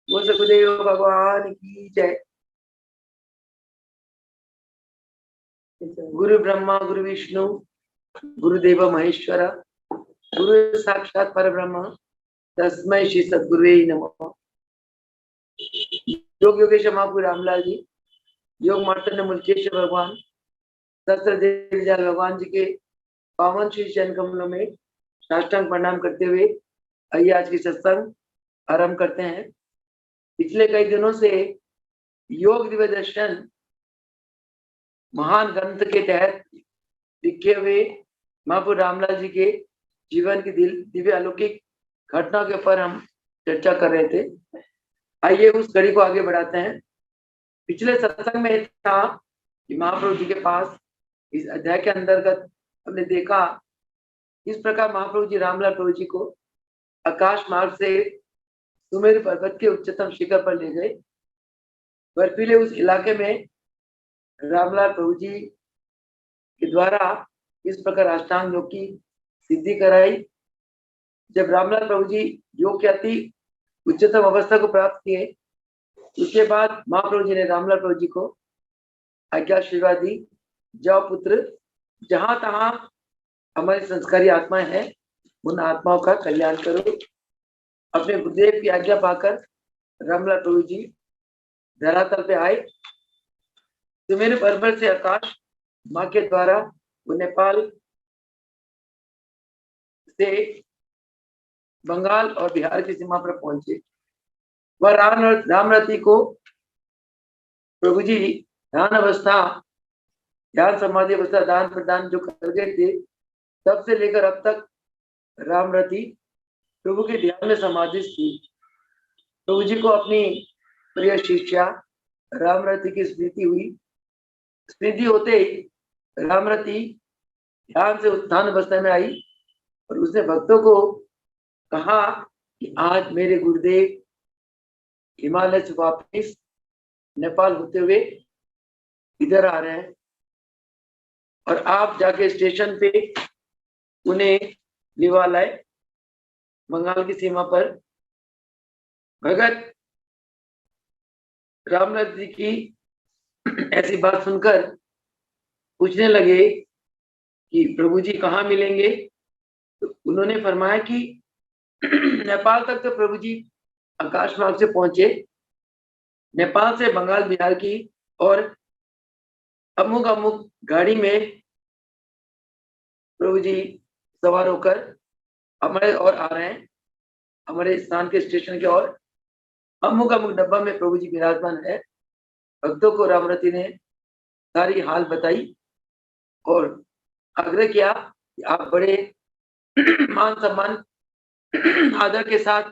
वो सुखदेव भगवान की जय। गुरु ब्रह्मा गुरु विष्णु गुरुदेव महेश्वर गुरु साक्षात परब्रह्म तस्मै श्री सद्गुरुवे नमः। योग योगेश महापुर रामलाल जी, योग मार्तंड मुल्केश्वर भगवान, सहस्त्र देवजाल भगवान जी के पावन श्री चरण कमलों में साष्टांग प्रणाम करते हुए आइए आज की सत्संग आरंभ करते हैं। पिछले कई दिनों से योग दिव्य दर्शन महान ग्रंथ के तहत लिखे हुए महापुर रामलाल जी के जीवन की दिव्य अलौकिक घटनाओं के ऊपर हम चर्चा कर रहे थे। आइए उस कड़ी को आगे बढ़ाते हैं। पिछले सत्संग में था कि महाप्रभु जी के पास इस अध्याय के अंतर्गत हमने देखा इस प्रकार महाप्रभु जी रामलाल प्रभु जी को आकाश मार्ग से सुमेरु पर्वत के उच्चतम शिखर पर ले गए। बर्फीले उस इलाके में रामलाल प्रभु जी के द्वारा इस प्रकार अष्टांग योग की सिद्धि कराई। जब रामलाल प्रभु जी योग के अति उच्चतम अवस्था को प्राप्त किए, उसके बाद महाप्रभु जी ने रामलाल प्रभु जी को आज्ञा आशीर्वाद दी, जाओ पुत्र, जहां तहां हमारी संस्कारी आत्माएं हैं उन आत्माओं का कल्याण करो। अपने गुरुदेव की आज्ञा पाकर रामलाल प्रभु जी धरातल पे आए। सुमेरु पर्वत से आकाश माँ के द्वारा वो नेपाल से बंगाल और बिहार की सीमा पर पहुंचे। वह रामरती को प्रभु जी ध्यान अवस्था, ध्यान समाधि अवस्था दान प्रदान जो कर गए थे, तब से लेकर अब तक रामरती प्रभु के ध्यान में समाधि थी। प्रभु जी को अपनी प्रिय शिष्या रामरती की स्मृति हुई। स्मृति होते ही रामरती ध्यान से उत्थान अवस्था में आई और उसने भक्तों को कहा कि आज मेरे गुरुदेव हिमालय से वापिस नेपाल होते हुए इधर आ रहे हैं और आप जाके स्टेशन पे उन्हें लिवा लाए। बंगाल की सीमा पर भगत रामनाथ जी की ऐसी बात सुनकर पूछने लगे कि प्रभु जी कहाँ मिलेंगे। तो उन्होंने फरमाया कि नेपाल तक तो प्रभु जी आकाश मार्ग से पहुंचे, नेपाल से बंगाल बिहार की और अमुक अमुक गाड़ी में प्रभु जी सवार होकर हमारे और आ रहे हैं, हमारे स्थान के स्टेशन के और अमुक अमुक डब्बा में प्रभु जी विराजमान है। भक्तों को रामरती ने सारी हाल बताई और आग्रह किया कि आप बड़े मान सम्मान आदर के साथ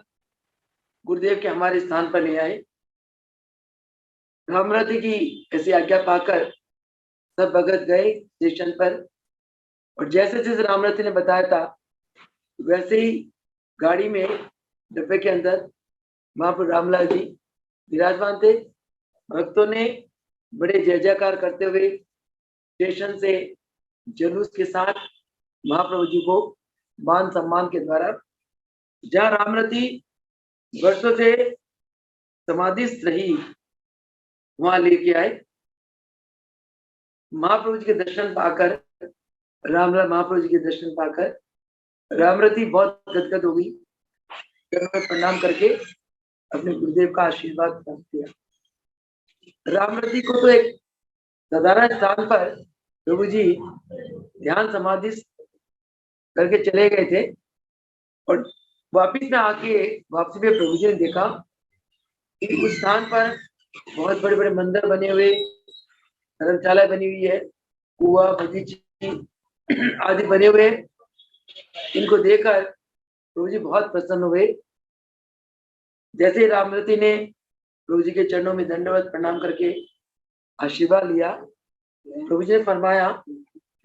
गुरुदेव के हमारे स्थान पर ले आए। रामरती की ऐसी आज्ञा पाकर सब भगत गए स्टेशन पर और जैसे जैसे रामरती ने बताया था वैसे ही गाड़ी में डब्बे के अंदर महाप्रभु रामलाल जी विराजमान थे। भक्तों ने बड़े जय जयकार करते हुए स्टेशन से जुलूस के साथ महाप्रभु जी को मान सम्मान के द्वारा, जहाँ रामरती वर्षों से समाधिस्थ रही, वहां लेके आए। महाप्रभु जी के दर्शन पाकर रामलाल महाप्रभु जी के दर्शन पाकर रामरती बहुत गदगद हो गई। प्रणाम करके अपने गुरुदेव का आशीर्वाद प्राप्त किया। रामरती को तो एक साधारण स्थान पर प्रभु जी ध्यान समाधि करके चले गए थे और वापिस में आके वापसी में प्रभु जी ने देखा कि उस स्थान पर बहुत बड़े बड़े मंदिर बने हुए, धर्मशाला बनी हुई है, कुआ बगीचे आदि बने हुए। इनको देखकर प्रभु जी बहुत प्रसन्न हुए। जैसे ही रामरती ने प्रभु जी के चरणों में दंडवत प्रणाम करके आशीर्वाद लिया, प्रभु जी ने फरमाया,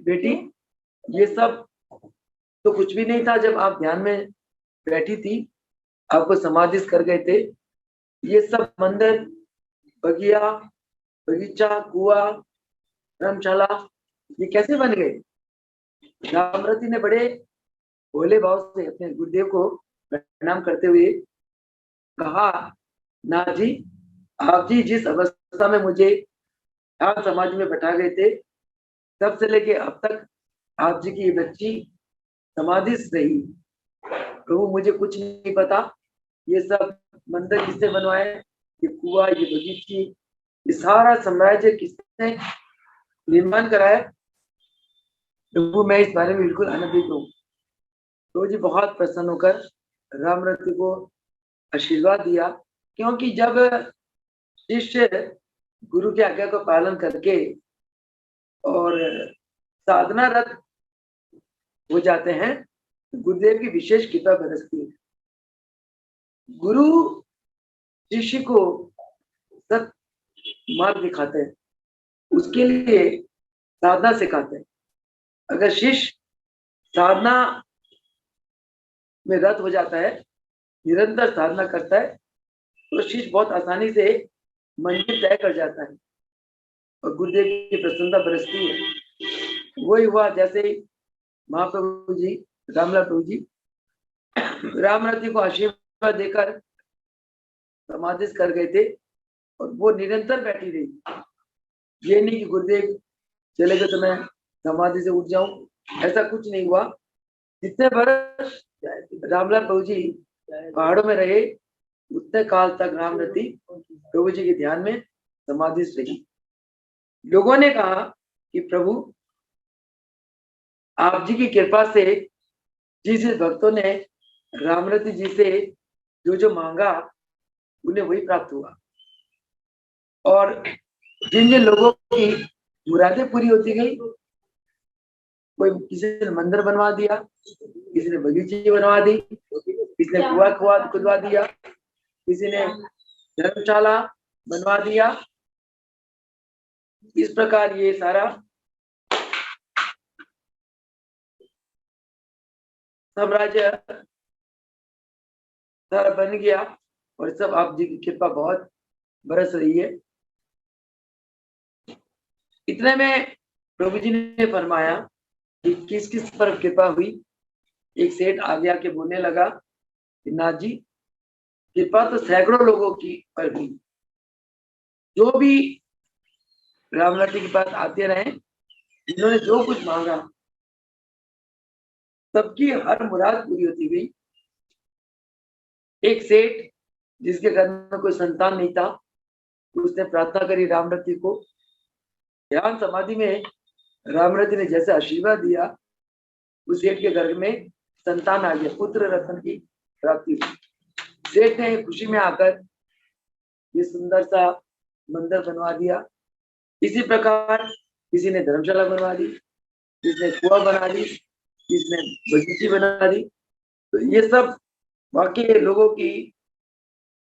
बेटी ये सब तो कुछ भी नहीं था जब आप ध्यान में बैठी थी, आपको समाधिस्थ कर गए थे। ये सब मंदिर, बगिया, बगीचा, कुआ, धर्मशाला ये कैसे बन गए। रामरती ने बड़े भोले भाव से अपने गुरुदेव को प्रणाम करते हुए कहा नाथ जी, आप जी जिस अवस्था में मुझे ध्यान समाधि में बैठा गए थे, तब से लेके अब तक आप जी की ये बच्ची समाधि से रही। प्रभु मुझे कुछ नहीं पता, ये सब मंदिर किसने बनवाए, ये कुआं, ये बगीची, ये सारा साम्राज्य किसने निर्माण कराया। प्रभु मैं इस बारे में बिल्कुल अनभिज्ञ हूँ। प्रभु जी बहुत प्रसन्न होकर रामरति को आशीर्वाद दिया, क्योंकि जब शिष्य गुरु की आज्ञा को पालन करके और साधना रत हो जाते हैं, गुरुदेव की विशेष कृपा बरसती है। गुरु शिष्य को सत मार्ग दिखाते हैं, उसके लिए साधना सिखाते हैं। अगर शिष्य साधना में रत हो जाता है, निरंतर साधना करता है, तो शिष्य बहुत आसानी से मंजिल तय कर जाता है और गुरुदेव की प्रसन्नता बरसती है। वही हुआ जैसे महाप्रभु जी, रामलाल प्रभु जी रामरति को आशीर्वाद देकर समाधि कर गए थे और वो निरंतर बैठी रही। ये नहीं कि गुरुदेव चले गए तो मैं समाधि से उठ जाऊं, ऐसा कुछ नहीं हुआ। जितने वर्ष रामलाल प्रभु जी पहाड़ों में रहे, उतने काल तक रामरति प्रभु जी के ध्यान में समाधि रही। लोगों ने कहा कि प्रभु आप जी की कृपा से जिस भक्तों ने रामरति जी से जो जो मांगा, उन्हें वही प्राप्त हुआ। और जिन जिन लोगों की मुरादें पूरी होती गई, कोई किसी ने मंदिर बनवा दिया, किसी ने बगीचे बनवा दी, किसी ने कुआं खुदवा दिया, किसी ने धर्मशाला बनवा दिया। इस प्रकार ये सारा साम्राज्य सारा बन गया और सब आप जी की कृपा बहुत बरस रही है। इतने में प्रभु जी ने फरमाया कि किस किस पर कृपा हुई। एक सेठ आगे आके बोलने लगा कि नाथ जी, कृपा तो सैकड़ों लोगों की पर हुई, जो भी रामलट्टी के पास आते रहे, जिन्होंने जो कुछ मांगा, सबकी हर मुराद पूरी होती गई। एक सेठ जिसके घर में कोई संतान नहीं था, उसने प्रार्थना करी रामरति को। ध्यान समाधि में रामरति ने जैसे आशीर्वाद दिया, उस सेठ के घर में संतान आ गया, पुत्र रत्न की प्राप्ति हुई। सेठ ने खुशी में आकर ये सुंदर सा मंदिर बनवा दिया। इसी प्रकार किसी ने धर्मशाला बनवा दी, किसी ने कुआं बना दी, किसी ने बगीची बना दी। तो ये सब वाकई लोगों की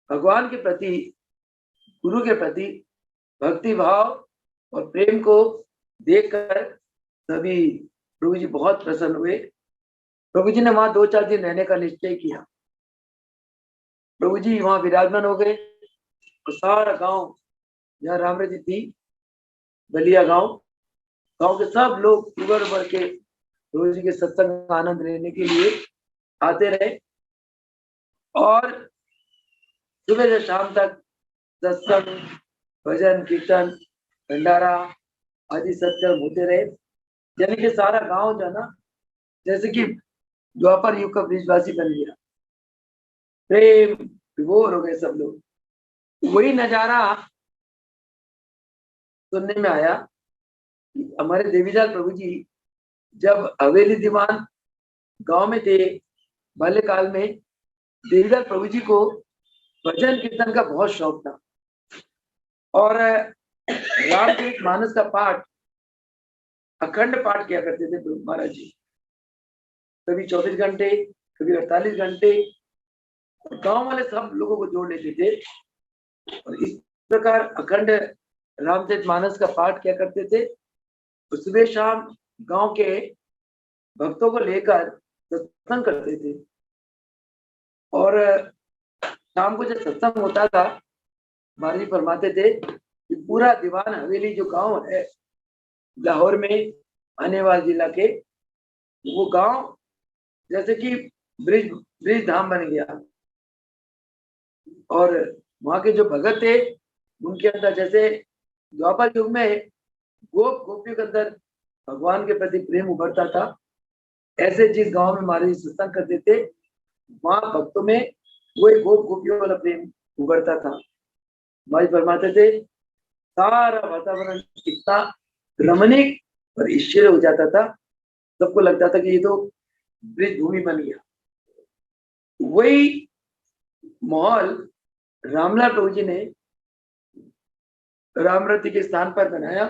भगवान के प्रति, गुरु के प्रति भक्ति भाव और प्रेम को देखकर सभी प्रभु जी बहुत प्रसन्न हुए। प्रभु जी ने वहां 2-4 दिन रहने का निश्चय किया। प्रभु जी वहां विराजमान हो गए और सारा गांव, जहाँ रामरति थी, बलिया गांव, गांव के सब लोग उबर उबर के प्रभु जी के सत्संग का आनंद लेने के लिए आते रहे और सुबह से शाम तक सत्संग, भजन, कीर्तन, भंडारा आदि सत्संग होते रहे। यानी कि सारा गांव जो ना, जैसे कि द्वापर युग का ब्रिजवासी बन गया, प्रेम विभोर हो गए सब लोग। वही नजारा सुनने में आया कि हमारे देवीलाल प्रभु जी जब हवेली दीवान गांव में थे, बाल्यकाल में देवीलाल प्रभु जी को भजन कीर्तन का बहुत शौक था और रामचरित मानस का पाठ, अखंड पाठ किया करते थे प्रभु महाराज जी। कभी 24 घंटे, कभी 48 घंटे, गांव वाले सब लोगों को जोड़ लेते थे और इस प्रकार अखंड रामचरित मानस का पाठ किया करते थे। तो सुबह शाम गांव के भक्तों को लेकर सत्संग करते थे और शाम को जब सत्संग होता था, महाराज जी फरमाते थे कि पूरा दीवान हवेली जो गांव है लाहौर में आने वाले जिला के, वो गांव जैसे कि ब्रिज धाम बन गया और वहां के जो भगत थे उनके अंदर, जैसे द्वापर युग में गोपियों के अंदर भगवान के प्रति प्रेम उभरता था, ऐसे जिस गांव में महाराज सत्संग करते थे वहां भक्तों में वो एक गोपियों वाला प्रेम उभरता था। महाराज फरमाते थे सारा वातावरण इतना रमणीक और ईश्वरीय हो जाता था, सबको लगता था कि ये तो ब्रिज भूमि बन गया। वही माहौल रामलाल प्रभु जी ने रामरती के स्थान पर बनाया।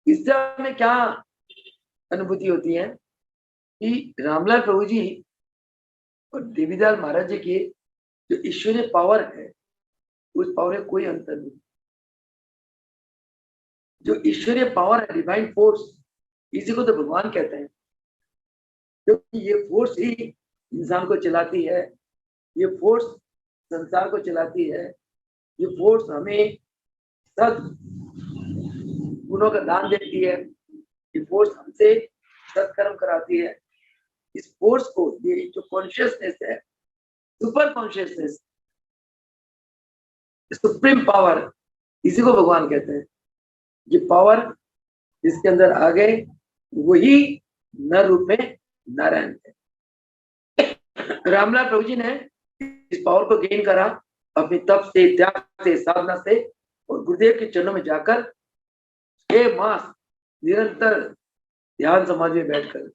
इससे हमें क्या अनुभूति होती है कि रामलाल प्रभु जी और देवीदास महाराज जी की जो ईश्वरीय पावर है उस पावर में कोई अंतर नहीं। जो ईश्वरीय पावर है, डिवाइन फोर्स, इसी को तो भगवान कहते हैं, क्योंकि ये फोर्स ही इंसान को चलाती है, ये फोर्स संसार को चलाती है, ये फोर्स हमें सद गुणों का दान देती है, ये फोर्स हमसे सत्कर्म कराती है। इस फोर्स को, ये जो कॉन्शियसनेस है, सुपर कॉन्शियसनेस, सुप्रीम पावर, इसी को भगवान कहते हैं। ये पावर जिसके अंदर आ गए वही नर रूप में नारायण है। रामलाल प्रभु जी ने इस पावर को गेन करा अपनी तप से, त्याग से, साधना से, और गुरुदेव के चरणों में जाकर 6 मास निरंतर ध्यान समाधि में बैठकर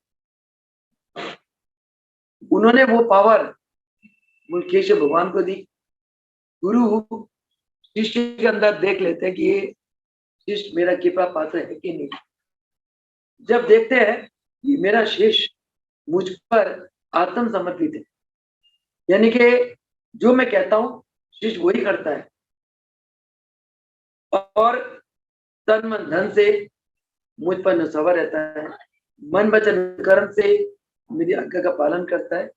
उन्होंने वो पावर मुल्केश भगवान को दी। गुरु शिष्य के अंदर देख लेते हैं कि ये शिष्य मेरा कृपा पात्र है कि नहीं। जब देखते हैं कि मेरा शिष्य मुझ पर आत्म समर्पित है, यानी कि जो मैं कहता हूं शिष्य वही करता है, और तन मन धन से मुझ पर नशा रहता है, मन वचन कर्म से मेरी आज्ञा का पालन करता है,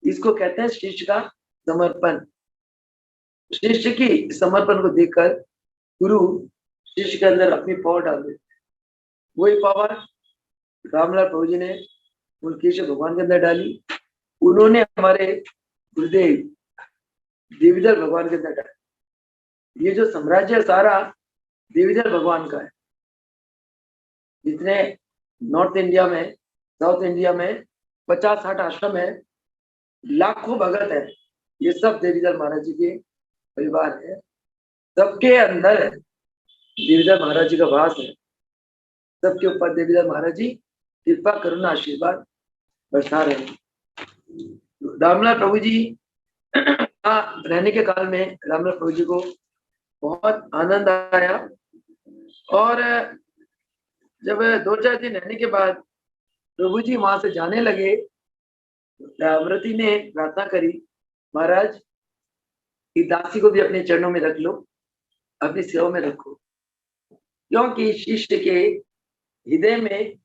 इसको कहते हैं शिष्य का समर्पण। शिष्य की समर्पण को देखकर गुरु शिष्य के अंदर अपनी पावर डाल देते। वही पावर रामलाल प्रभु जी ने मुल्केश भगवान के अंदर डाली, उन्होंने हमारे गुरुदेव देवीदास भगवान के अंदर डाली। ये जो साम्राज्य है सारा देवीदास भगवान का है। जितने नॉर्थ इंडिया में, साउथ इंडिया में 50-60 आश्रम है, लाखों भगत है, ये सब देवीदास महाराज जी के परिवार है। सबके अंदर देवीदास महाराज जी का वास है। सबके ऊपर देवीदास महाराज जी कृपा करुणा आशीर्वाद बरसा रहे हैं। रामलाल प्रभु जी रहने के काल में रामलाल प्रभु जी को बहुत आनंद आया, और जब 2-4 दिन रहने के बाद प्रभु जी वहां से जाने लगे, रामरती ने प्रार्थना करी, महाराज इस दासी को भी अपने चरणों में रख लो, अपनी सेवा में रखो, क्योंकि शिष्य के हृदय में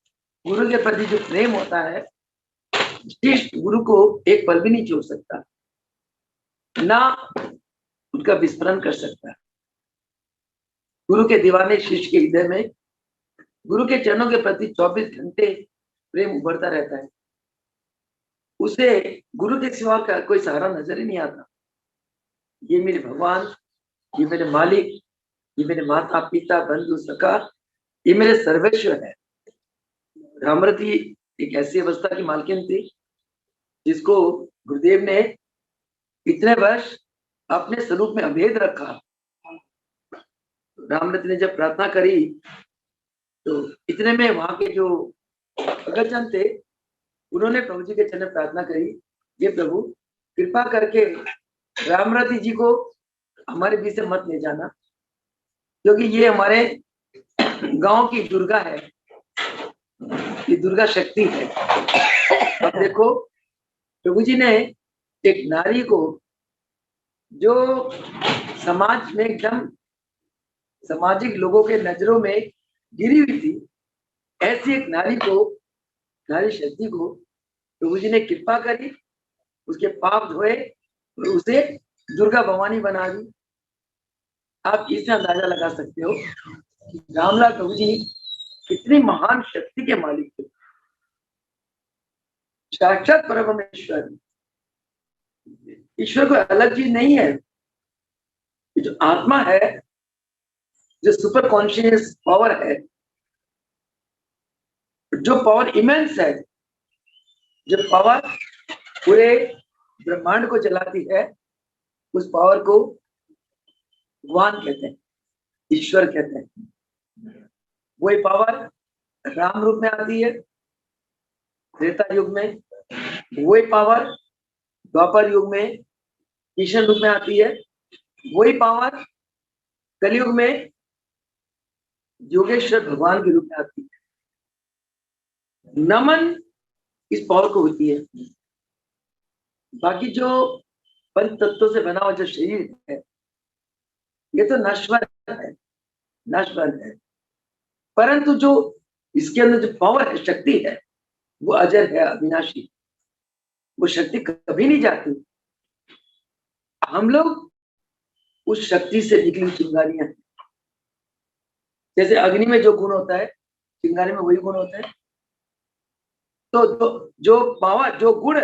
गुरु के प्रति जो प्रेम होता है, शिष्य गुरु को एक पल भी नहीं छोड़ सकता, ना उनका विस्मरण कर सकता। गुरु के दीवाने शिष्य के हृदय में गुरु के चरणों के प्रति 24 घंटे प्रेम उभरता रहता है। उसे गुरु के सिवा का कोई सहारा नजर ही नहीं आता। ये मेरे भगवान, ये मेरे मालिक, ये मेरे माता पिता बंधु सखा, ये मेरे सर्वेश्वर है। रामरती एक ऐसी अवस्था की मालकिन थी जिसको गुरुदेव ने इतने वर्ष अपने स्वरूप में अभेद रखा। रामरती ने जब प्रार्थना करी तो इतने में वहां के जो भगतजन थे उन्होंने प्रभु जी के चरण में प्रार्थना करी, ये प्रभु कृपा करके रामरती जी को हमारे बीच से मत ले जाना, क्योंकि ये हमारे गांव की दुर्गा है, ये दुर्गा शक्ति है। अब देखो प्रभु जी ने एक नारी को जो समाज में एकदम सामाजिक लोगों के नजरों में गिरी हुई थी, ऐसी एक नारी को, नारी शक्ति को प्रभु जी ने कृपा करी, उसके पाप धोए और उसे दुर्गा भवानी बना दी। आप इससे अंदाजा लगा सकते हो रामलाल प्रभु जी कितनी महान शक्ति के मालिक थे। साक्षात परमेश्वर, ईश्वर कोई अलग चीज नहीं है। जो आत्मा है, जो सुपर कॉन्शियस पावर है, जो पावर इमेंस है, जो पावर पूरे ब्रह्मांड को चलाती है, उस पावर को भगवान कहते हैं, ईश्वर कहते हैं। वही पावर राम रूप में आती है त्रेता युग में, वही पावर द्वापर युग में कृष्ण रूप में आती है, वही पावर कलयुग में योगेश्वर भगवान के रूप में आती है। नमन इस पावर को होती है। बाकी जो पंच तत्वों से बना हुआ जो शरीर है, ये तो नश्वर है, नश्वर है, परंतु जो इसके अंदर जो पावर है, शक्ति है, वो अजर है, अविनाशी। वो शक्ति कभी नहीं जाती। हम लोग उस शक्ति से निकली चिंगारियां हैं। जैसे अग्नि में जो गुण होता है, चिंगारी में वही गुण होता है। तो जो पावर, जो गुण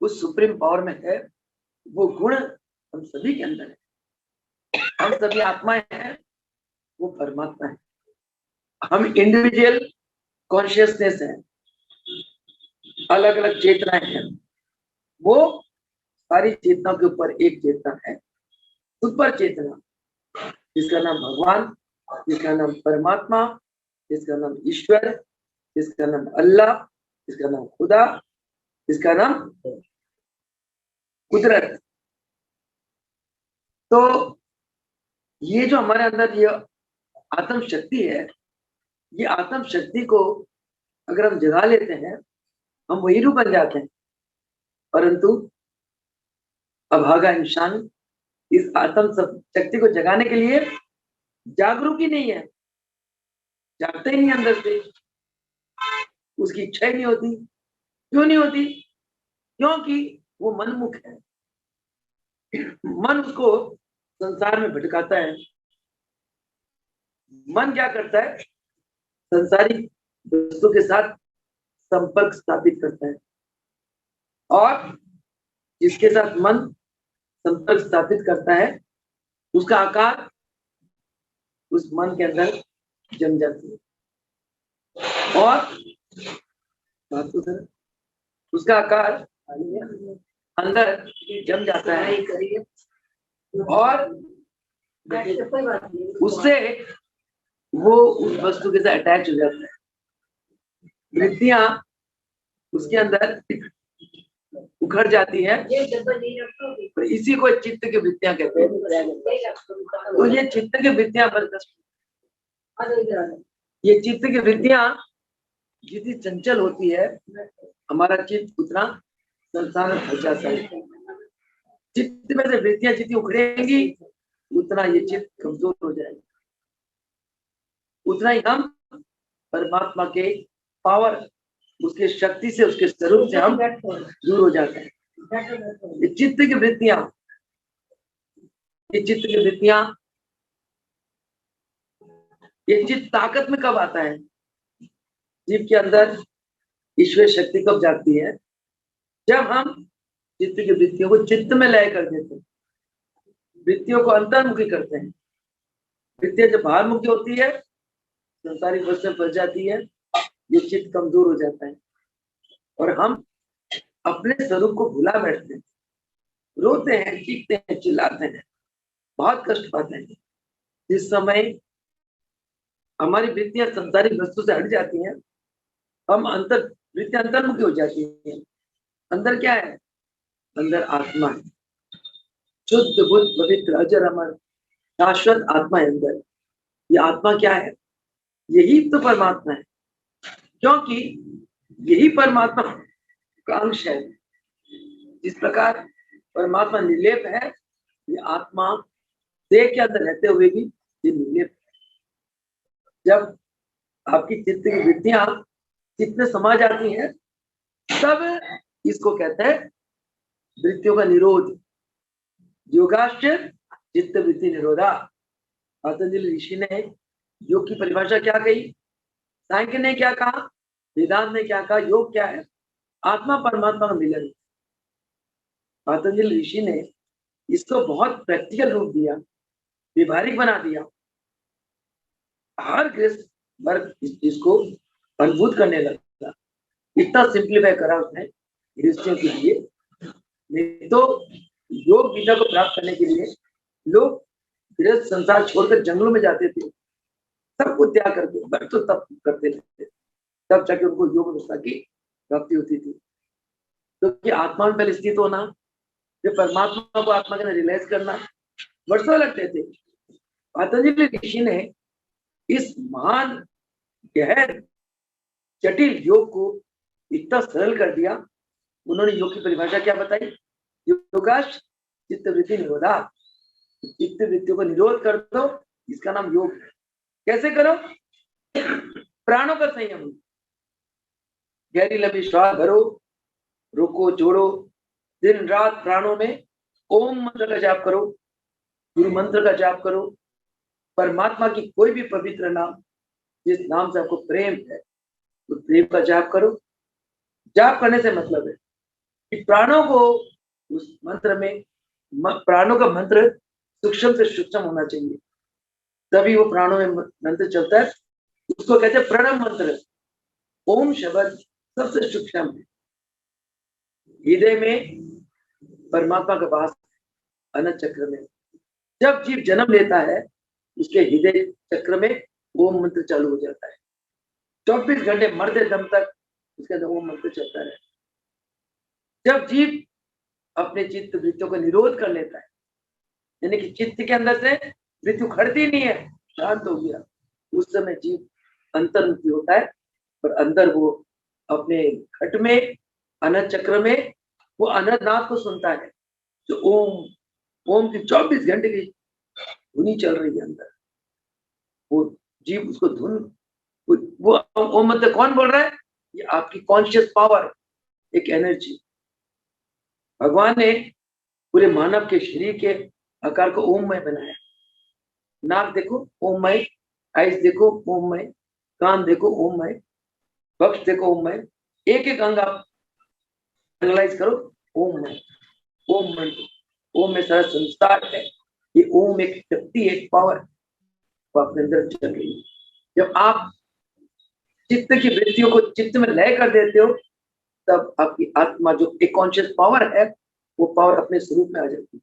उस सुप्रीम पावर में है, वो गुण हम सभी के अंदर है। हम सभी आत्माएं हैं, वो परमात्मा है। हम इंडिविजुअल कॉन्शियसनेस है, अलग अलग चेतनाएं हैं। वो सारी चेतनाओं के ऊपर एक चेतना है, सुपर चेतना, जिसका नाम भगवान, जिसका नाम परमात्मा, जिसका नाम ईश्वर, जिसका नाम अल्लाह, जिसका नाम खुदा, जिसका नाम कुदरत। तो ये जो हमारे अंदर ये आत्म शक्ति है, ये आत्म शक्ति को अगर हम जगा लेते हैं, हम वही रूप बन जाते हैं। परंतु अभागा इंसान इस आत्म शक्ति को जगाने के लिए जागरूक ही नहीं है, जागते ही नहीं अंदर से, उसकी इच्छा ही नहीं होती। क्यों नहीं होती? क्योंकि वो मनमुख है। मन उसको संसार में भटकाता है। मन क्या करता है? संसारिक वस्तु के साथ संपर्क स्थापित करता है, और जिसके साथ मन संपर्क स्थापित करता है, उसका आकार उस मन के अंदर जम जाती है, और उसका आकार अंदर जम जाता है, और उससे वो उस वस्तु के साथ अटैच हो जाता है। वृत्तियां उसके अंदर उखड़ जाती है, तो इसी को चित्त की वृत्तियां कहते हैं। तो ये चित्त की वृत्तियां ये चित्त की वृत्तियां जितनी चंचल होती है, हमारा चित्त उतना संसार में फंस जाता है। चित्त में से वृत्तियां जितनी उखड़ेंगी, उतना ये चित्त कमजोर हो जाएगा, उतना ही हम परमात्मा के पावर, उसके शक्ति से, उसके स्वरूप से हम दूर हो जाते हैं। ये चित्त की वृत्तियां, ये चित्त की वृत्तियां, ये चित्त ताकत में कब आता है? जीव के अंदर ईश्वर शक्ति कब जागती है? जब हम चित्त की वृत्तियों को चित्त में लय कर देते हैं, वृत्तियों को अंतर्मुखी करते हैं। वृत्तियां जब बाहर मुखी होती है, संसारिक वस्तु में फंस जाती है, ये चित्त कमजोर हो जाता है, और हम अपने स्वरूप को भुला बैठते हैं, रोते हैं, चीखते हैं, चिल्लाते हैं, बहुत कष्ट पाते हैं। जिस समय हमारी वृत्तियां संसारिक वस्तु से हट जाती हैं, हम वृत्तियां अंतर्मुखी हो जाती हैं। अंदर क्या है? अंदर आत्मा है, शुद्ध बुद्ध पवित्र अजर अमर शाश्वत आत्मा है अंदर। ये आत्मा क्या है? यही तो परमात्मा है, क्योंकि यही परमात्मा का अंश है। जिस प्रकार परमात्मा निर्लेप है, ये आत्मा देह के अंदर रहते हुए भी ये निर्लेप है। जब आपकी चित्त की वृत्तियां चित्त में समा जाती हैं, तब इसको कहते हैं वृत्तियों का निरोध। योगाश्च चित्त वृत्ति निरोधा। पतंजलि ऋषि ने योग की परिभाषा क्या कही? सांख्य ने क्या कहा? वेदांत ने क्या कहा? योग क्या है? आत्मा परमात्मा का मिलन। पतंजलि ऋषि ने इसको बहुत प्रैक्टिकल रूप दिया, व्यवहारिक बना दिया। हर गृहस्थ वर्ग इस चीज को अनुभूत करने लगा। इतना सिंप्लीफाई करा उसने गृहस्थियों के लिए। नहीं तो योग विद्या को प्राप्त करने के लिए लोग गृहस्थ संसार छोड़कर जंगलों में जाते थे, सबको त्याग करके बट तो तब करते थे, तब जाके उनको योग अवस्था की प्राप्ति होती थी। क्योंकि आत्मा में पहले स्थित होना, जो परमात्मा को आत्मा के रियलाइज करना वर्षों लगते थे। पतंजलि ऋषि ने इस महान गहन जटिल योग को इतना सरल कर दिया। उन्होंने योग की परिभाषा क्या बताई? योगाश चित्त वृत्ति निरोधा, चित्त वृत्तियों को निरोध कर दो, इसका नाम योग है। कैसे करो? प्राणों का संयम, गहरी लंबी श्वास भरो, रुको, जोड़ो, दिन रात प्राणों में ओम मंत्र का जाप करो, गुरु मंत्र का जाप करो, परमात्मा की कोई भी पवित्र नाम जिस नाम से आपको प्रेम है उस प्रेम का जाप करो। जाप करने से मतलब है कि प्राणों को उस मंत्र में, प्राणों का मंत्र सूक्ष्म से सूक्ष्म होना चाहिए, तभी वो प्राणों में मंत्र चलता है। उसको कहते हैं प्रणव मंत्र। ओम शब्द सबसे सूक्ष्म है। हृदय में परमात्मा का वास अनंत चक्र में। जब जीव जन्म लेता है उसके हृदय चक्र में ओम मंत्र चालू हो जाता है। 24 घंटे मरते दम तक उसके अंदर ओम मंत्र चलता है। जब जीव अपने चित्त वृत्तियों को निरोध कर लेता है, यानी कि चित्त के अंदर से वृत्ति उखड़ती नहीं है, शांत हो गया, उस समय जीव अंतर्मुखी होता है और अंदर वो अपने घट में अनंत चक्र में वो अनंत नाद को सुनता है, जो ओम की 24 घंटे की धुनी चल रही है अंदर। वो जीव उसको धुन, वो ओम मंत्र कौन बोल रहा है? ये आपकी कॉन्शियस पावर, एक एनर्जी। भगवान ने पूरे मानव के शरीर के आकार को ओममय बनाया। नाक देखो ओममय, आइस देखो ओममय, कान देखो ओममय, वक्ष देखो ओममय, एक एक अंग आप एनालाइज करो ओममय। ओम मंत्र, ओम में सारा संस्कार है। ये ओम एक शक्ति, एक पावर वो अपने अंदर चल रही है। जब आप चित्त की वृत्तियों को चित्त में लय कर देते हो, तब आपकी आत्मा जो एक कॉन्शियस पावर है, वो पावर अपने स्वरूप में आ जाती है।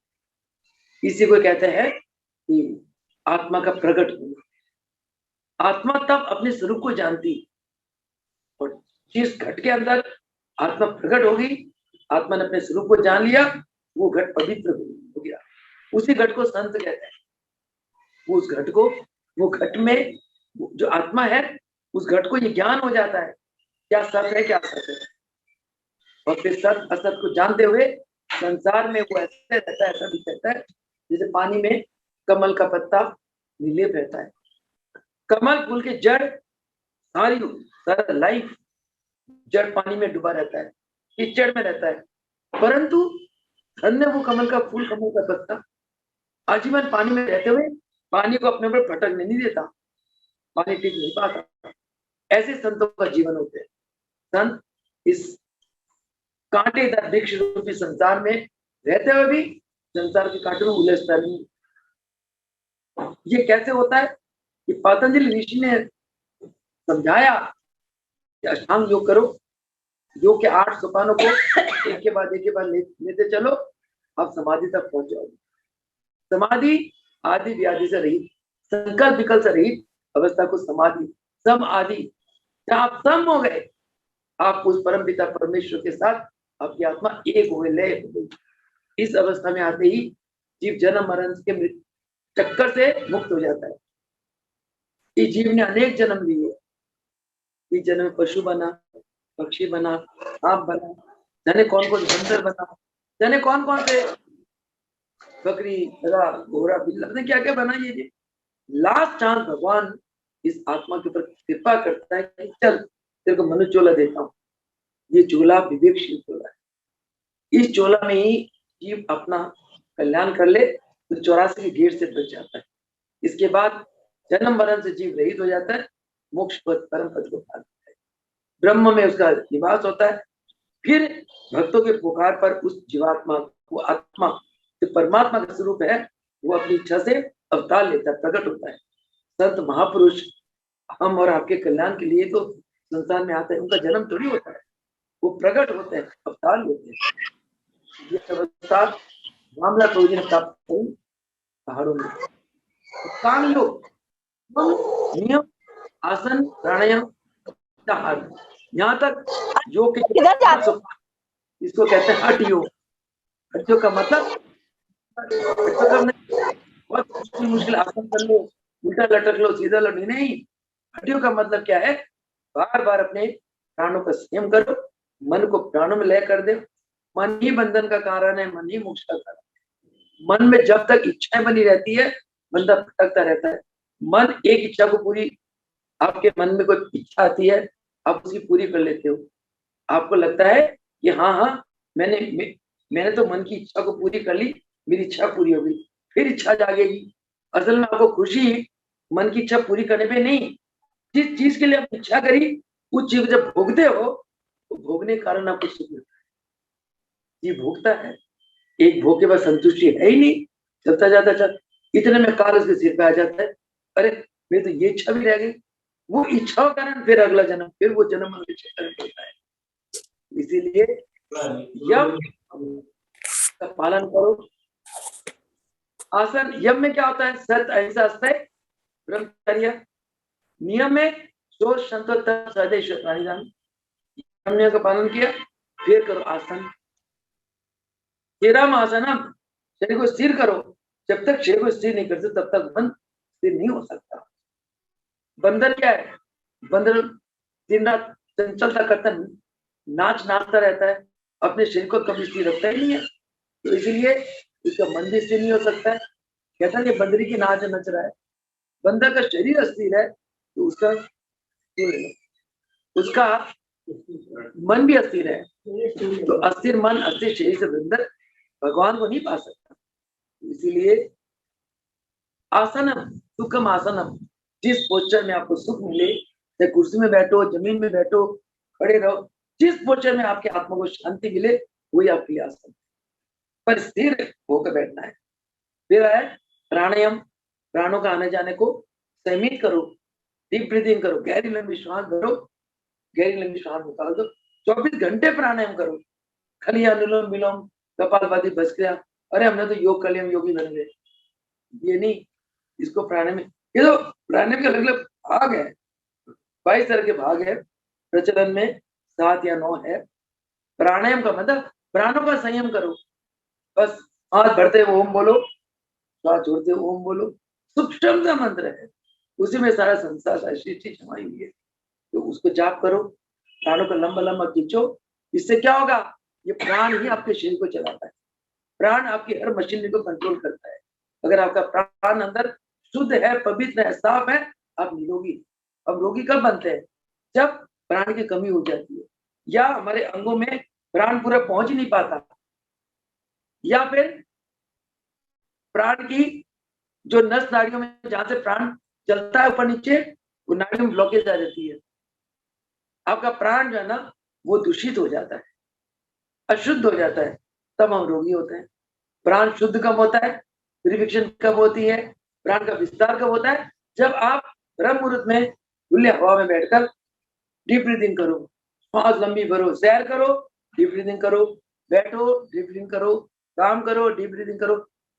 इसी को कहते हैं कि आत्मा का प्रकट होना। आत्मा तब अपने स्वरूप को जानती, और जिस घट के अंदर आत्मा प्रकट होगी, आत्मा ने अपने स्वरूप को जान लिया, वो घट पवित्र हो गया। उसी घट को संत कहते हैं। उस घट को, वो घट में जो आत्मा है, उस घट को ये ज्ञान हो जाता है क्या सत्य है, क्या असत है। और फिर सत्य असत को जानते हुए संसार में वो ऐसे रहता है, ऐसा भी कहता है जैसे पानी में कमल का पत्ता नीले रहता है। कमल फूल के जड़ सारी सारा लाइफ जड़ पानी में डूबा रहता है, कीचड़ में रहता है, परंतु धन ने वो कमल का फूल, कमल का पत्ता आजीवन पानी में रहते हुए पानी को अपने ऊपर फटकने नहीं देता, पानी टिक नहीं पाता। ऐसे संतों का जीवन होते हैं। संत इस कांटेदार वृक्ष रूपी संसार में रहते हुए भी संसार के कांटे में उलझता नहीं। ये कैसे होता है? कि पतंजलि ऋषि ने समझाया कि अष्टांग योग करो, योग के 8 सोपानों को एक के बाद लेते चलो, आप समाधि तक पहुंच जाओगे। समाधि आदि व्याधि से रहित, संकल्प विकल्प से रहित अवस्था को समाधि, सम आदि, जहां आप सम हो गए, आप उस परम पिता परमेश्वर के साथ आपकी आत्मा एक हो गई, लय हो गई। इस अवस्था में आते ही जीव जन्म मरण के चक्कर से मुक्त हो जाता है। इस जीव ने अनेक जन्म लिए, इस जन्म में पशु बना, पक्षी बना, सांप बना, जाने कौन कौन बंदर बना, जाने कौन कौन से बकरी, घोड़ा, बिल्ला, ने क्या क्या बना। ये लास्ट चांस भगवान इस आत्मा के ऊपर कृपा करता है कि चल तेरे को मनुष्य चोला देता हूँ। ये चोला विवेकशील चोला है। इस चोला में ही जीव अपना कल्याण कर ले तो 84 के गेट से बच जाता है। इसके बाद जन्म मरण से जीव रहित हो जाता है, मोक्ष पद परम पद को पाता है, ब्रह्म में उसका निवास होता है। फिर भक्तों के पुकार पर उस जीवात्मा को आत्मा जो परमात्मा का स्वरूप है वो अपनी इच्छा से अवतार लेता है, प्रकट होता है। संत महापुरुष हम और आपके कल्याण के लिए तो संसार में आते हैं, उनका जन्म थोड़ी होता है, वो प्रकट होते हैं, अवतार लेते हैं। ये अवतार मामला प्रभु जी ने प्राप्त करी पहाड़ों में। कान योग, नियम, आसन, प्राणायाम, यहाँ तक योग के इसको कहते हैं हठ योग। हठ योग का मतलब बहुत मुश्किल आसन कर लो, उल्टा लटक लो, सीधा लो, नहीं। हठ योग का मतलब क्या है? बार बार अपने प्राणों का संयम करो, मन को प्राणों में लय कर दे। मन ही बंधन का कारण है, मन ही मोक्ष का कारण है। मन में जब तक इच्छाएं बनी रहती है, बंदा भटकता रहता है। मन एक इच्छा को पूरी, आपके मन में कोई इच्छा आती है, आप उसकी पूरी कर लेते हो। आपको लगता है कि हाँ मैंने तो मन की इच्छा को पूरी कर ली, मेरी इच्छा पूरी हो गई, फिर इच्छा जागेगी। असल में आपको खुशी मन की इच्छा पूरी करने पे नहीं, जिस चीज के लिए आप इच्छा करी उस चीज जब भोगते हो तो भोगने के कारण आपको सुख मिलता है। ये भोगता है, एक भोग के बाद संतुष्टि है ही नहीं, चलता जाता चल, इतने में काल उसके सिर पे आ जाता है, अरे मेरी तो ये इच्छा भी रह गई। वो इच्छा के कारण फिर अगला जन्म, फिर वो जन्म होता है। इसीलिए यम का पालन करो। आसन, यम में क्या होता है? सत्य, अहिंसा, अस्थेय, ब्रह्मचर्य। नियम में शोच, संतोष, सदैव प्राणिदान। नियम का पालन किया, फिर करो आसन। स्थिरम आसनम, शरीर को स्थिर करो। जब तक शरीर को स्थिर नहीं करते तब तक मन स्थिर नहीं हो सकता। बंदर क्या है? बंदर दिन रात चंचलता करता, नाचता रहता है, अपने शरीर को कभी स्थिर रखता ही नहीं है, तो इसीलिए उसका मन भी स्थिर नहीं हो सकता है। कहता है कि बंदरी की नाच नच रहा है। बंदर का शरीर अस्थिर है तो उसका मन भी अस्थिर है, तो अस्थिर मन अस्थिर शरीर से बंदर भगवान को नहीं पा सकता। इसीलिए आसनम सुखम आसनम, जिस पोस्चर में आपको सुख मिले, चाहे कुर्सी में बैठो, जमीन में बैठो, खड़े रहो, जिस पोस्चर में आपके आत्मा को शांति मिले वही आपके लिए आसन, पर स्थिर होकर बैठना है। फिर है प्राणायाम, प्राणों का आने जाने को संयमित करो, डीप ब्रीदिंग करो, गहरी लंबी श्वास भरो, गहरी लंबी श्वास निकाल दो, 24 घंटे प्राणायाम करो। खाली अनुलोम विलोम, कपालभाति, भस्त्रिका, अरे हमने तो योग कर लिया, हम योगी बन गए, ये नहीं। इसको प्राणायाम, ये तो प्राणायाम के अलग अलग भाग है, 22 तरह के भाग है, प्रचलन में 7 या 9 है। प्राणायाम का मतलब प्राणों का संयम करो, बस हाथ भरते ओम बोलो, श्वास छोड़ते ओम बोलो, सूक्ष्म सा मंत्र है, उसी में सारा संसार सृष्टि समाई हुई है, तो उसको जाप करो, प्राणों को लंबा लंबा खींचो। इससे क्या होगा? ये प्राण ही आपके शरीर को चलाता है, प्राण आपकी हर मशीनरी को कंट्रोल करता है। अगर आपका प्राण अंदर शुद्ध है, पवित्र है, साफ है, आप निरोगी। अब रोगी कब बनते हैं? जब प्राण की कमी हो जाती है, या हमारे अंगों में प्राण पूरा पहुंच ही नहीं पाता, या फिर प्राण की जो नस नाड़ियों में जहां से प्राण चलता है ऊपर नीचे, वो नाड़ियों में ब्लॉकेज आ जाती है, आपका प्राण जो है ना वो दूषित हो जाता है, अशुद्ध हो जाता है, तब हम रोगी होते हैं। प्राण शुद्ध कब होता है? प्यूरिफिकेशन कब होती है? प्राण का विस्तार कब होता है? जब आप ब्रह्म मुहूर्त में खुले हवा में बैठकर डीप ब्रीदिंग करो, सांस लंबी भरो, सैर करो, डीप ब्रीदिंग करो, बैठो, डीप ब्रीदिंग करो, काम करो, डीप ब्रीदिंग करो।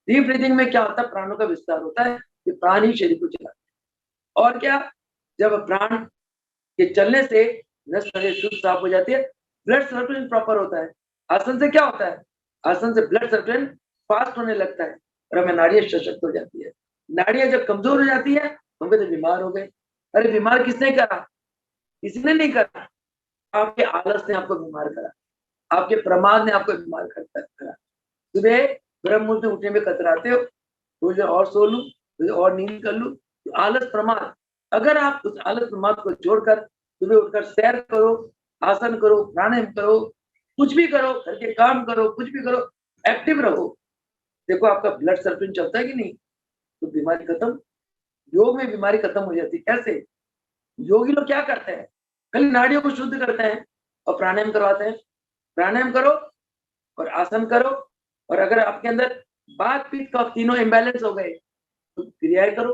डीप ब्रीदिंग में क्या होता है? प्राणों का विस्तार होता है, कि प्राण ही शरीर को चलाते हैं। और क्या? जब प्राण के चलने से नस नाड़ी शुद्ध साफ हो जाती है, ब्लड सर्कुलेशन प्रॉपर होता है। आसन से क्या होता है? आसन से ब्लड सर्कुलेशन फास्ट होने लगता है और हमें नाड़ियां सशक्त हो जाती है। नाड़ियां जब कमजोर हो जाती है हम कहते बीमार हो गए। अरे बीमार किसने करा? किसी ने नहीं करा, आपके आलस ने आपको बीमार करा, आपके प्रमाद ने आपको बीमार करा। सुबह ब्रह्म मुहूर्त में उठने में कतराते हो, थोड़ी देर और सो लूं, थोड़ी और नींद कर लूं, तो आलस प्रमाद। अगर आप उस आलस प्रमाद को छोड़कर सुबह उठकर सैर करो, आसन करो, प्राणायाम करो, कुछ भी करो, घर के काम करो, कुछ भी करो, एक्टिव रहो, देखो आपका ब्लड सर्कुलेशन चलता है कि नहीं, तो बीमारी खत्म। योग में बीमारी खत्म हो जाती है। कैसे? योगी लोग क्या करते हैं? खाली नाड़ियों को शुद्ध करते हैं और प्राणायाम करवाते हैं। प्राणायाम करो और आसन करो, और अगर आपके अंदर बात पित्त कफ तीनों इम्बैलेंस हो गए तो क्रियाएं करो।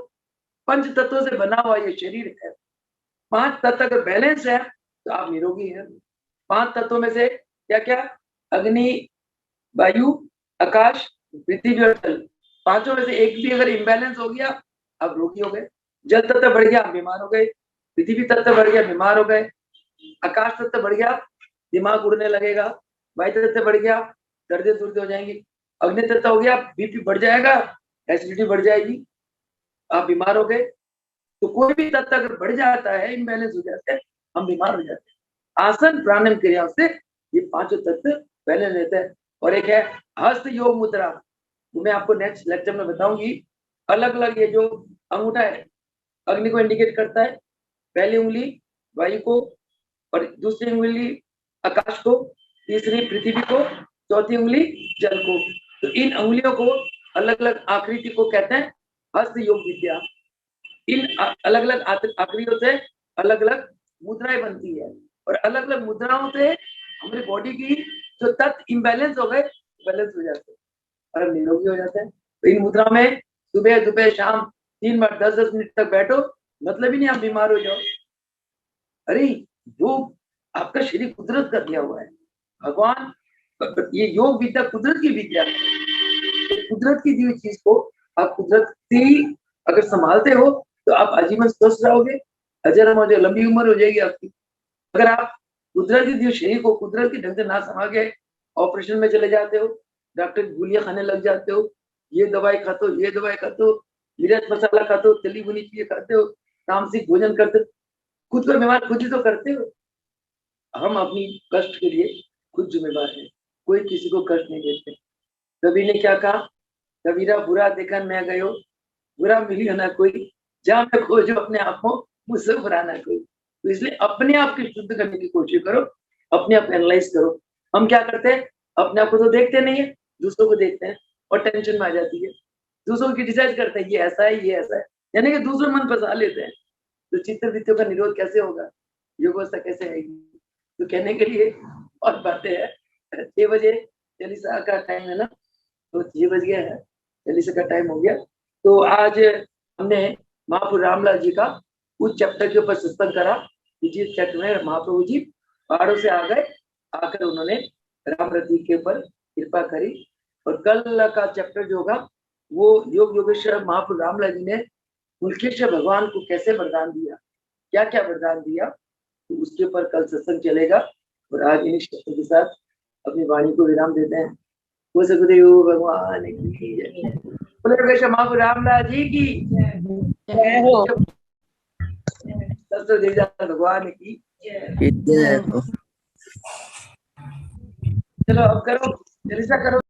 पंच तत्वों से बना हुआ ये शरीर है, 5 तत्व अगर बैलेंस है तो आप निरोगी हैं। 5 तत्वों में से क्या क्या? अग्नि, वायु, आकाश, पृथ्वी और जल। पांचों में से एक भी अगर इम्बैलेंस हो गया आप रोगी हो गए। जल तत्व बढ़ गया, आप बीमार हो गए। पृथ्वी तत्व बढ़ गया, बीमार हो गए। आकाश तत्व बढ़ गया, दिमाग उड़ने लगेगा। वायु तत्व बढ़ गया, दर्द दुर्द हो जाएंगी। अग्नि तत्व हो गया, बीपी बढ़ जाएगा, एसिडिटी बढ़ जाएगी, आप बीमार हो गए। तो कोई भी तत्व अगर बढ़ जाता है, इम्बैलेंस हो जाते हैं, हम बीमार हो जाते हैं। आसन प्राणायाम क्रिया से ये पांचों तत्व पहले रहते हैं। और एक है हस्त योग मुद्रा, वो मैं आपको नेक्स्ट लेक्चर में बताऊंगी। अलग अलग ये जो अंगूठा है, अग्नि को इंडिकेट करता है, पहली उंगली वायु को, और दूसरी उंगली आकाश को, तीसरी पृथ्वी को, चौथी उंगली जल को। तो इन उंगलियों को अलग अलग आकृति को कहते हैं हस्त योग विद्या। इन अलग अलग आकृतियों से अलग अलग मुद्राएं बनती है, और अलग अलग मुद्राओं से हमारी बॉडी की जो तत्व इम्बैलेंस हो गए बैलेंस हो जाते हैं और हम निरोगी हो जाते हैं। तो इन मुद्राओं में सुबह दोपहर शाम 3 बार 10-10 मिनट तक बैठो, मतलब ही नहीं आप बीमार हो जाओ। अरे योग आपका शरीर कुदरत का दिया हुआ है, भगवान, ये योग विद्या कुदरत की विद्या है। कुदरत की दी हुई चीज को आप कुदरत की अगर संभालते हो तो आप आजीवन स्वस्थ रहोगे, अजर अमर, लंबी उम्र हो जाएगी आपकी। अगर आप कुदरत की दी हुई शरीर को कुदरत के ढंग से ना संभाल के ऑपरेशन में चले जाते हो, डॉक्टर की गोलियां खाने लग जाते हो, ये दवाई खाते हो, ये दवाई खाते हो, मिर्च मसाला खाते हो, तली भुनी चीजें खाते हो, तामसिक भोजन करते हो, खुद को बीमार खुद ही तो करते हो। हम अपनी कष्ट के लिए खुद जिम्मेदार हैं, कोई किसी को कष्ट नहीं देते। कवि ने क्या कहा? कबीरा बुरा देखन मैं गयो, बुरा मिलियो ना कोई, जहाँ मैं खोजो अपने आप को, मुझसे बुरा ना कोई। तो इसलिए अपने आप की शुद्ध करने की कोशिश करो, अपने आप एनालाइज करो। हम क्या करते हैं? अपने आप को तो देखते नहीं है, दूसरों को देखते हैं और टेंशन में आ जाती है। दूसरों को क्रिटिसाइज करते हैं, ये ऐसा है, ये ऐसा है, यानी कि दूसरों मन फंसा लेते हैं। तो चित्त-वृत्तियों का निरोध कैसे होगा? योग अवस्था कैसे आएगी? तो कहने के लिए और बातें हैं। 6 बजे चालीसा का टाइम है ना, तो 6 बज गया है, चालीसा का टाइम हो गया। तो आज हमने महाप्रभु रामलाल जी का उस चैप्टर के ऊपर सत्संग करा। जिस चैप्टर में महाप्रभु जी पहाड़ों से आ गए, आकर उन्होंने रामरति के ऊपर कृपा करी। और कल का चैप्टर जो होगा वो योग योगेश्वर महाप्रभु रामलाल जी ने मुल्केश्वर भगवान को कैसे वरदान दिया, क्या क्या वरदान दिया, तो उसके ऊपर कल सत्संग चलेगा। और आज इन शब्दों के साथ अपनी वाणी को विराम देते हैं। वो सदगुरु भगवान की जय, बोले योगेश्वर महाप्रभु रामलाल जी की जय हो, भगवान की जय। चलो अब करो, जल्दी से करो।